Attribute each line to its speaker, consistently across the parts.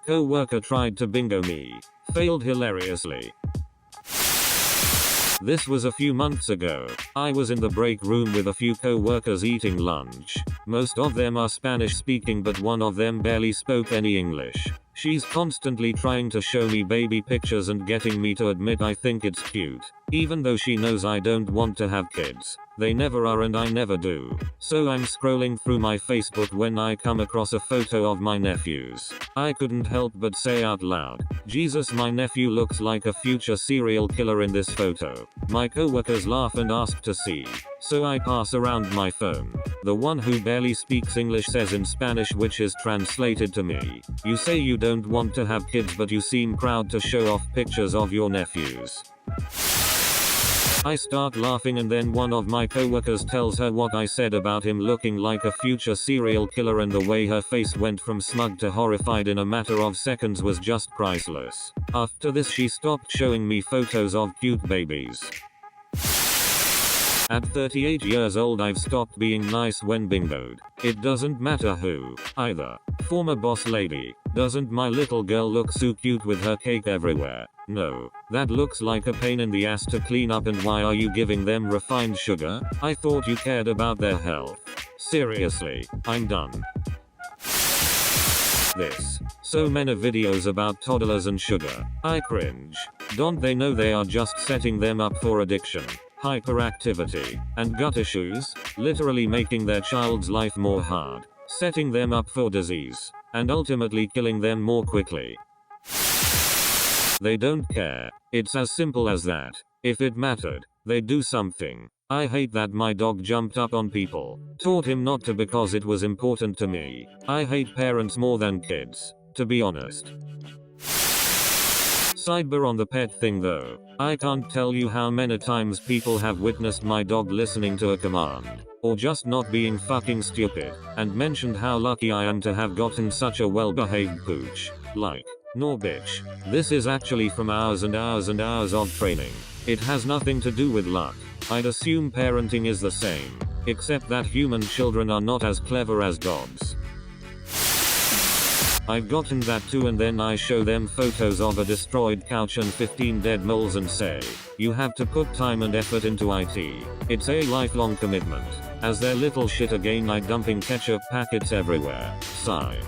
Speaker 1: Co-worker tried to bingo me. Failed hilariously. This was a few months ago. I was in the break room with a few co-workers eating lunch. Most of them are Spanish speaking, but one of them barely spoke any English. She's constantly trying to show me baby pictures and getting me to admit I think it's cute. Even though she knows I don't want to have kids. They never are and I never do. So I'm scrolling through my Facebook when I come across a photo of my nephews. I couldn't help but say out loud, Jesus, my nephew looks like a future serial killer in this photo. My coworkers laugh and ask to see. So I pass around my phone. The one who barely speaks English says in Spanish, which is translated to me, you say you don't want to have kids but you seem proud to show off pictures of your nephews. I start laughing and then one of my coworkers tells her what I said about him looking like a future serial killer, and the way her face went from smug to horrified in a matter of seconds was just priceless. After this she stopped showing me photos of cute babies. At 38 years old I've stopped being nice when bingoed. It doesn't matter who, either. Former boss lady, doesn't my little girl look so cute with her cake everywhere? No, that looks like a pain in the ass to clean up, and why are you giving them refined sugar? I thought you cared about their health. Seriously, I'm done. This. So many videos about toddlers and sugar. I cringe. Don't they know they are just setting them up for addiction, hyperactivity, and gut issues, literally making their child's life more hard, setting them up for disease, and ultimately killing them more quickly. They don't care. It's as simple as that. If it mattered, they'd do something. I hate that my dog jumped up on people. Taught him not to because it was important to me. I hate parents more than kids, to be honest. Sidebar on the pet thing though. I can't tell you how many times people have witnessed my dog listening to a command, or just not being fucking stupid, and mentioned how lucky I am to have gotten such a well-behaved pooch. Like, no bitch. This is actually from hours and hours and hours of training. It has nothing to do with luck. I'd assume parenting is the same, except that human children are not as clever as dogs. I've gotten that too, and then I show them photos of a destroyed couch and 15 dead moles and say, you have to put time and effort into IT. It's a lifelong commitment. As their little shit again, I dumping ketchup packets everywhere. Sigh.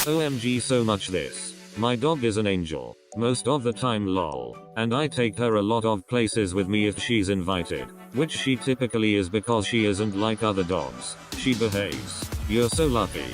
Speaker 1: OMG, so much this. My dog is an angel. Most of the time lol. And I take her a lot of places with me if she's invited. Which she typically is because she isn't like other dogs. She behaves. You're so lucky.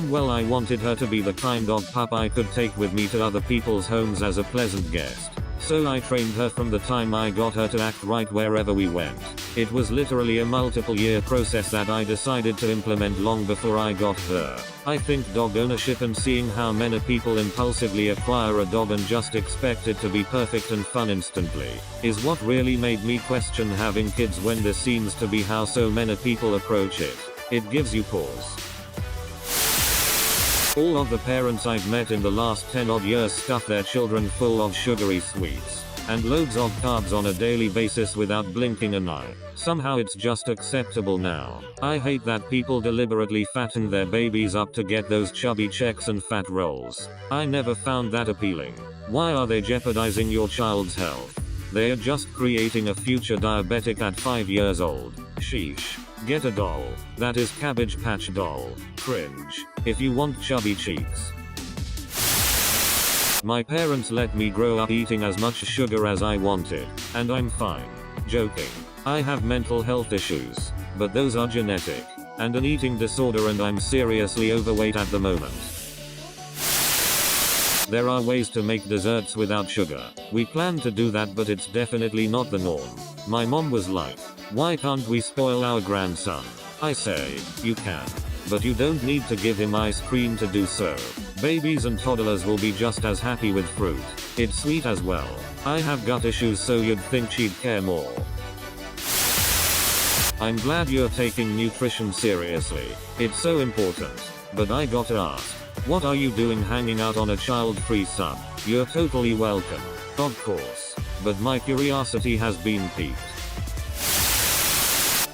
Speaker 1: Well, I wanted her to be the kind of pup I could take with me to other people's homes as a pleasant guest. So I trained her from the time I got her to act right wherever we went. It was literally a multiple year process that I decided to implement long before I got her. I think dog ownership and seeing how many people impulsively acquire a dog and just expect it to be perfect and fun instantly, is what really made me question having kids, when this seems to be how so many people approach it. It gives you pause. All of the parents I've met in the last 10 odd years stuff their children full of sugary sweets and loads of carbs on a daily basis without blinking an eye. Somehow it's just acceptable now. I hate that people deliberately fatten their babies up to get those chubby checks and fat rolls. I never found that appealing. Why are they jeopardizing your child's health? They are just creating a future diabetic at 5 years old. Sheesh. Get a doll. That is Cabbage Patch doll. Cringe. If you want chubby cheeks. My parents let me grow up eating as much sugar as I wanted, and I'm fine. Joking. I have mental health issues, but those are genetic, and an eating disorder, and I'm seriously overweight at the moment. There are ways to make desserts without sugar. We plan to do that, but it's definitely not the norm. My mom was like, why can't we spoil our grandson? I say, you can. But you don't need to give him ice cream to do so. Babies and toddlers will be just as happy with fruit. It's sweet as well. I have gut issues, so you'd think she'd care more. I'm glad you're taking nutrition seriously. It's so important. But I gotta ask, what are you doing hanging out on a child-free sub? You're totally welcome. Of course. But my curiosity has been piqued.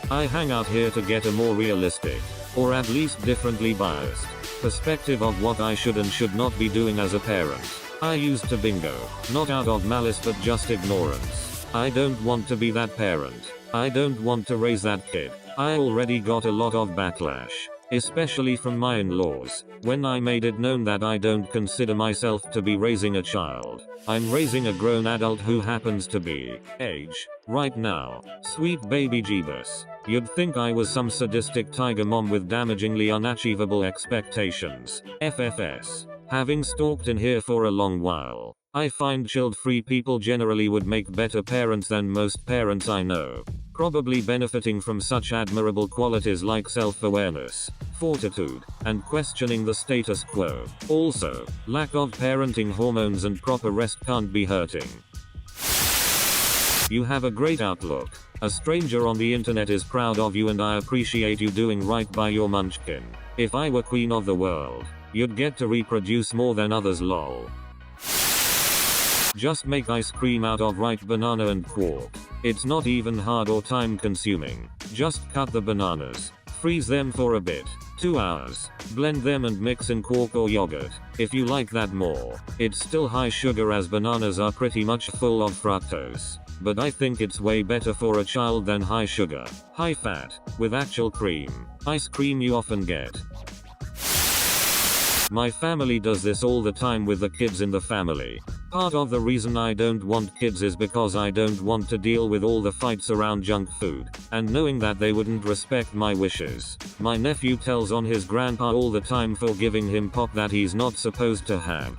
Speaker 1: I hang out here to get a more realistic, or at least differently biased, perspective of what I should and should not be doing as a parent. I used to bingo, not out of malice but just ignorance. I don't want to be that parent. I don't want to raise that kid. I already got a lot of backlash, especially from my in-laws, when I made it known that I don't consider myself to be raising a child. I'm raising a grown adult who happens to be age right now. Sweet baby Jeebus. You'd think I was some sadistic tiger mom with damagingly unachievable expectations. FFS. Having stalked in here for a long while, I find child-free people generally would make better parents than most parents I know, probably benefiting from such admirable qualities like self-awareness, fortitude, and questioning the status quo. Also, lack of parenting hormones and proper rest can't be hurting. You have a great outlook. A stranger on the internet is proud of you and I appreciate you doing right by your munchkin. If I were queen of the world, you'd get to reproduce more than others lol. Just make ice cream out of ripe banana and quark. It's not even hard or time consuming. Just cut the bananas, freeze them for a bit, 2 hours, blend them and mix in quark or yogurt, if you like that more. It's still high sugar as bananas are pretty much full of fructose, but I think it's way better for a child than high sugar, high fat, with actual cream. Ice cream you often get. My family does this all the time with the kids in the family. Part of the reason I don't want kids is because I don't want to deal with all the fights around junk food, and knowing that they wouldn't respect my wishes. My nephew tells on his grandpa all the time for giving him pop that he's not supposed to have.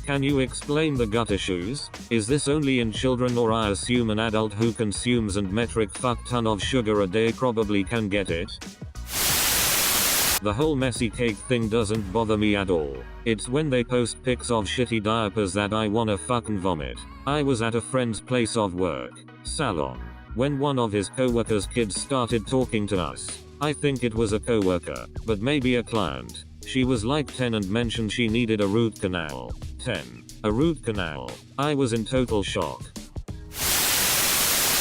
Speaker 1: Can you explain the gut issues? Is this only in children, or I assume an adult who consumes and metric fuck ton of sugar a day probably can get it? The whole messy cake thing doesn't bother me at all. It's when they post pics of shitty diapers that I wanna fucking vomit. I was at a friend's place of work, salon, when one of his coworkers' kids started talking to us. I think it was a coworker, but maybe a client. She was like 10 and mentioned she needed a root canal. 10. A root canal. I was in total shock.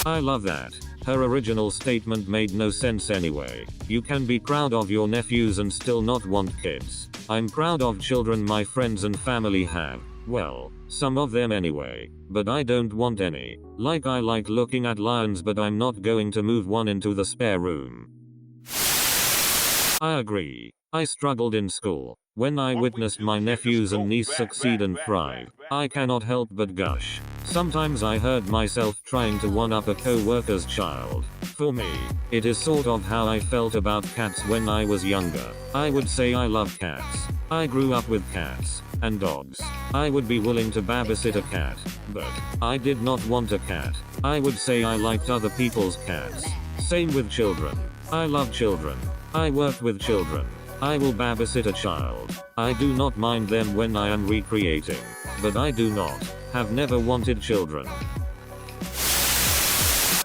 Speaker 1: I love that. Her original statement made no sense anyway. You can be proud of your nephews and still not want kids. I'm proud of children my friends and family have. Well, some of them anyway. But I don't want any. Like I like looking at lions but I'm not going to move one into the spare room. I agree. I struggled in school. When I witnessed my nephews and niece succeed and thrive, I cannot help but gush. Sometimes I heard myself trying to one-up a co-worker's child. For me, it is sort of how I felt about cats when I was younger. I would say I love cats. I grew up with cats and dogs. I would be willing to babysit a cat, but I did not want a cat. I would say I liked other people's cats. Same with children. I love children. I worked with children. I will babysit a child. I do not mind them when I am recreating, but I do not, have never wanted children.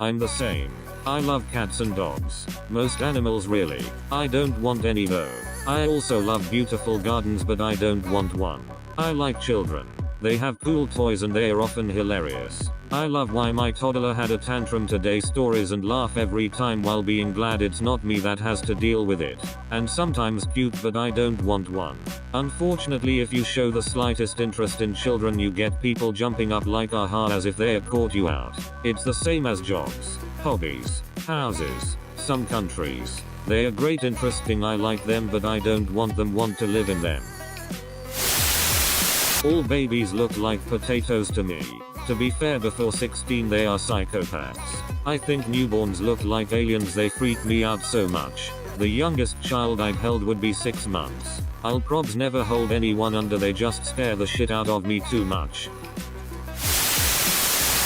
Speaker 1: I'm the same. I love cats and dogs. Most animals really. I don't want any though. I also love beautiful gardens but I don't want one. I like children. They have cool toys and they are often hilarious. I love why my toddler had a tantrum today stories and laugh every time while being glad it's not me that has to deal with it. And sometimes cute but I don't want one. Unfortunately if you show the slightest interest in children you get people jumping up like aha as if they had caught you out. It's the same as jobs, hobbies, houses, some countries. They are great interesting I like them but I don't want to live in them. All babies look like potatoes to me. To be fair before 16 they are psychopaths. I think newborns look like aliens they freak me out so much. The youngest child I've held would be 6 months. I'll probs never hold anyone under they just scare the shit out of me too much.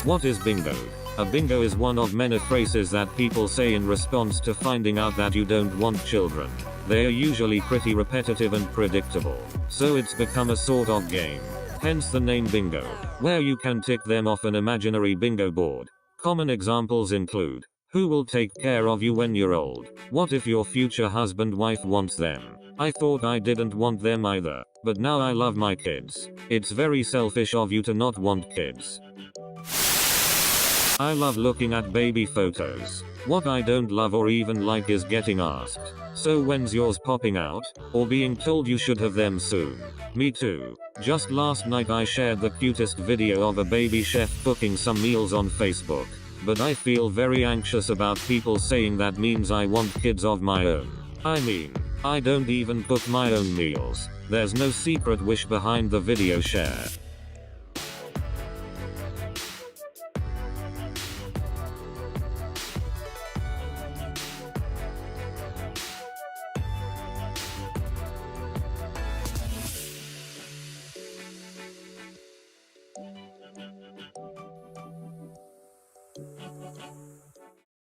Speaker 1: What is bingo? A bingo is one of many phrases that people say in response to finding out that you don't want children. They are usually pretty repetitive and predictable, so it's become a sort of game. Hence the name bingo, where you can tick them off an imaginary bingo board. Common examples include, who will take care of you when you're old? What if your future husband/wife wants them? I thought I didn't want them either, but now I love my kids. It's very selfish of you to not want kids. I love looking at baby photos. What I don't love or even like is getting asked, "So when's yours popping out?" or being told you should have them soon. Me too. Just last night I shared the cutest video of a baby chef cooking some meals on Facebook. But I feel very anxious about people saying that means I want kids of my own. I mean, I don't even cook my own meals. There's no secret wish behind the video share.